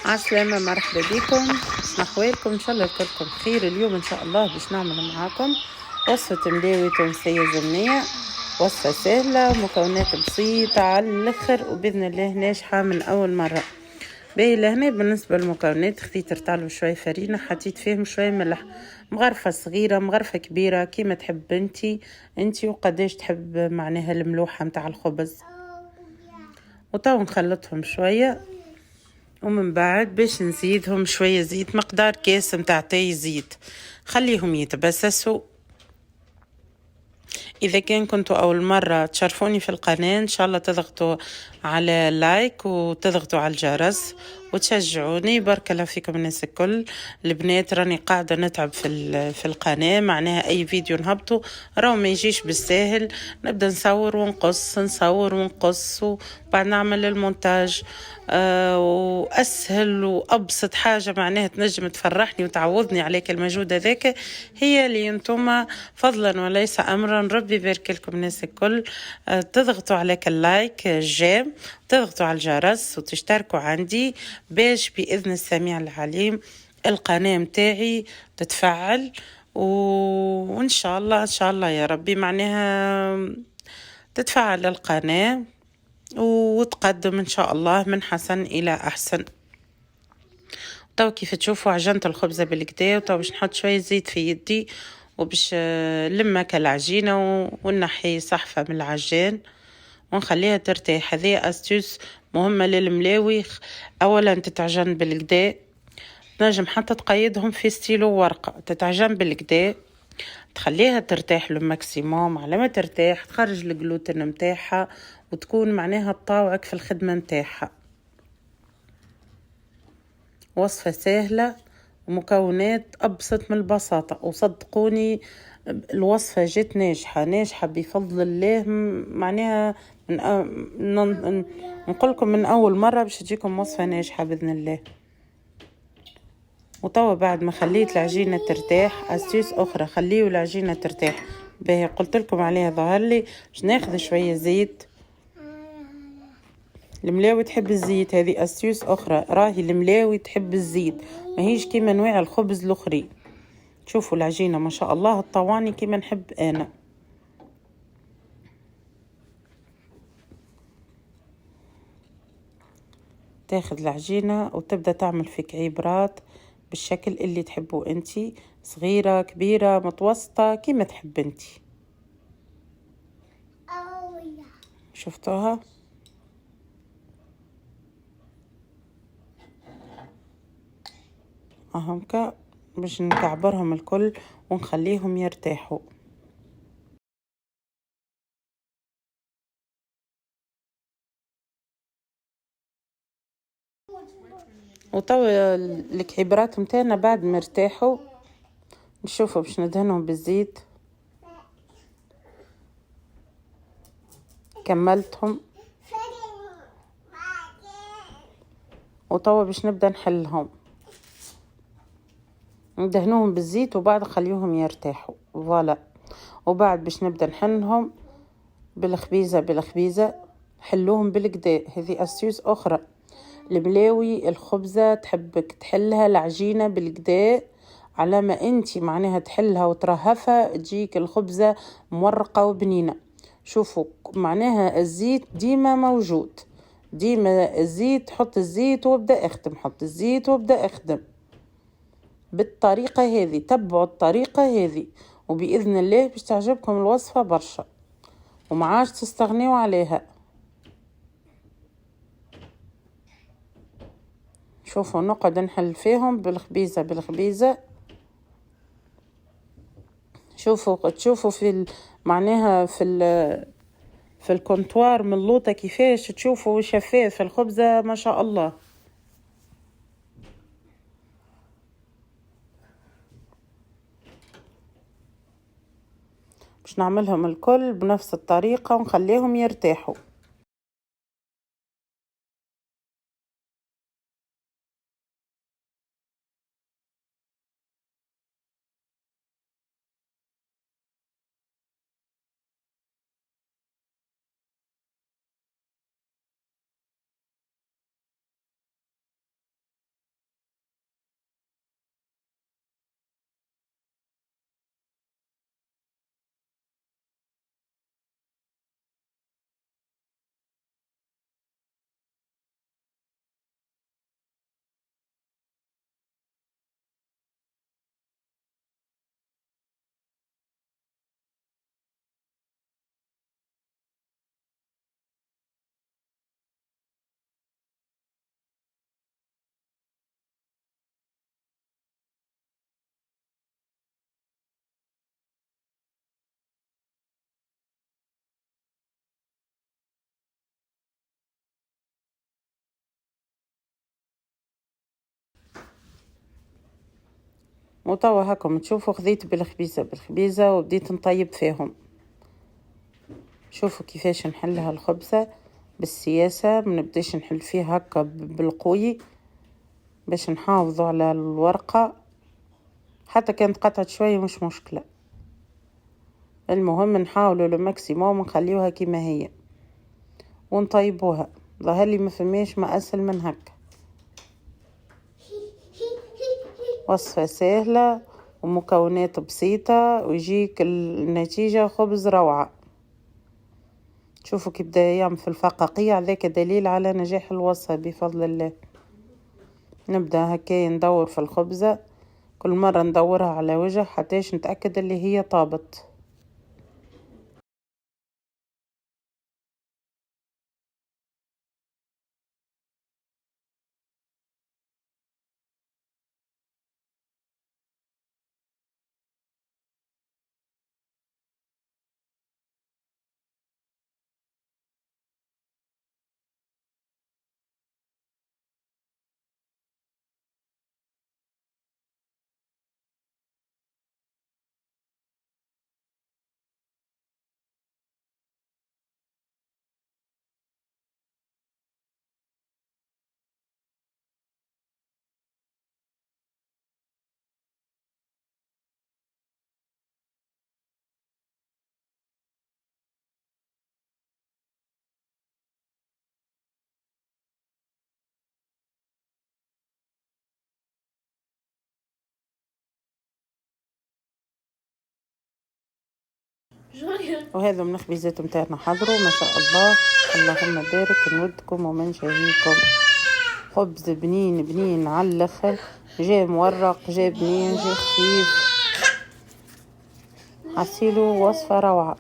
عسلامة، مرحبا بكم. شنو احوالكم؟ ان شاء الله كلكم بخير. اليوم ان شاء الله باش نعمل معاكم وصفة ملاوي تونسية زمنية. وصفة سهلة، مكونات بسيطة على الاخر، وباذن الله ناجحة من اول مرة. باهي لهنا بالنسبة للمكونات خذيت رطال شوية فرينة، حطيت فيهم شوية ملح، مغرفة صغيرة مغرفة كبيرة كيما تحب انتي وقداش تحب معناها الملوحة متاع الخبز. وتو نخلطهم شوية، ومن بعد باش نزيدهم شوية زيت، مقدار كاس متاع تاي زيت، خليهم يتبسسوا. اذا كنتوا اول مرة تشرفوني في القناة ان شاء الله تضغطوا على لايك وتضغطوا على الجرس وتشجعوني. بارك الله فيكم الناس الكل. البنات راني قاعدة نتعب في القناة، معناها اي فيديو نهبطه راهو ما يجيش بالساهل، نبدا نصور ونقص وبعد نعمل المونتاج. واسهل وابسط حاجه معناها تنجم تفرحني وتعوضني عليك المجهود هذاك هي اللي انتم فضلا وليس امرا. ربي يبارك لكم الناس الكل. تضغطوا على اللايك الجيم، تضغطوا على الجرس وتشتركوا عندي باش باذن السميع العليم القناه متاعي تتفعل. وان شاء الله ان شاء الله يا ربي معناها تتفعل القناه وتقدم ان شاء الله من حسن الى احسن. تو كيف تشوفوا عجنت الخبزه بالكدا، وتو باش نحط شويه زيت في يدي وباش لمك العجينه ونحي صحفه من العجان ونخليها ترتاح. هذه استوس مهمه للملاوي. اولا تتعجن بالكدا، تنجم حتى تقيدهم في ستيلو ورقه، تتعجن بالكدا تخليها ترتاح للماكسيموم. على ما ترتاح تخرج الجلوتين متاعها وتكون معناها تطاوعك في الخدمة متاعها. وصفة سهلة ومكونات أبسط من البساطة، وصدقوني الوصفة جت ناجحة بفضل الله. معناها نقولكم من أول مرة باش تجيكم وصفة ناجحة بإذن الله. وطوى بعد ما خليت العجينة ترتاح أستيس أخرى، خليه العجينة ترتاح. باهي قلت لكم عليها ظهر لي باش ناخذ شوية زيت. الملاوي تحب الزيت، هذه أستيس أخرى، راهي الملاوي تحب الزيت ماهيش كيما انواع الخبز الأخرين. شوفوا العجينة ما شاء الله الطواني كيما نحب أنا. تاخذ العجينة وتبدأ تعمل في كعيبرات بالشكل اللي تحبوه انتي، صغيرة كبيرة متوسطة كيما تحب انتي. شفتوها؟ اهمكا باش نكعبرهم الكل ونخليهم يرتاحوا. وطوى الكعيبرات متاعنا بعد ما ارتاحوا نشوفوا باش ندهنهم بالزيت. كملتهم وطوى باش نبدا نحلهم، ندهنوهم بالزيت وبعد خليهم يرتاحوا فوالا. وبعد باش نبدا نحنهم بالخبيزه حلوهم بالكدا. هذه استيوس اخرى. الملاوي الخبزه تحبك تحلها العجينه بالكدا على ما انتي معناها تحلها وترهفها تجيك الخبزه مورقه وبنينه. شوفوا معناها الزيت ديما موجود، ديما الزيت، حط الزيت وابدا اخدم، حط الزيت وابدا اخدم بالطريقة هذه. تبعوا الطريقة هذه وبإذن الله باش تعجبكم الوصفة برشا ومعاش تستغنيوا عليها. شوفوا نقعد نحل فيهم بالخبيزة. شوفوا تشوفوا معناها في الكونتوار من اللوطة كيفاش تشوفوا شفاف الخبزة ما شاء الله. باش نعملهم الكل بنفس الطريقة ونخليهم يرتاحوا. وتوا هاكم تشوفوا خذيت بالخبيزة وبديت نطيب فيهم. شوفوا كيفاش نحلها الخبزة بالسياسة، منبداش نحل فيها هكا بالقوي باش نحافظوا على الورقة، حتى كانت قطعت شوية مش مشكلة، المهم نحاولوا للماكسيموم نخليوها كما هي ونطيبوها. ظهر لي ما فماش ما اسهل من هكا. وصفة سهلة ومكونات بسيطة ويجيك النتيجة خبز روعة. شوفوا كي بدا يعمل في الفقاقيع، ذاك دليل على نجاح الوصفة بفضل الله. نبدأ هكا ندور في الخبزة، كل مرة ندورها على وجه حتىش نتأكد اللي هي طابت. وهذا من الخبيزات متاعنا حضروا ما شاء الله، اللهم بارك نودكم ومن شهيكم. خبز بنين بنين على الاخر، جاي مورق، جاي بنين، جاي خفيف، حصيلوا وصفة روعة.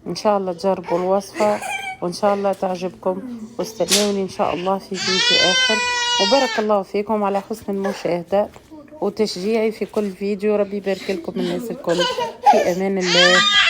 ان شاء الله تجربوا الوصفة وان شاء الله تعجبكم، واستنوني ان شاء الله في فيديو اخر. وبارك الله فيكم على حسن المشاهدة وتشجيعي في كل فيديو. ربي يبارك لكم الناس الكل، في امان الله.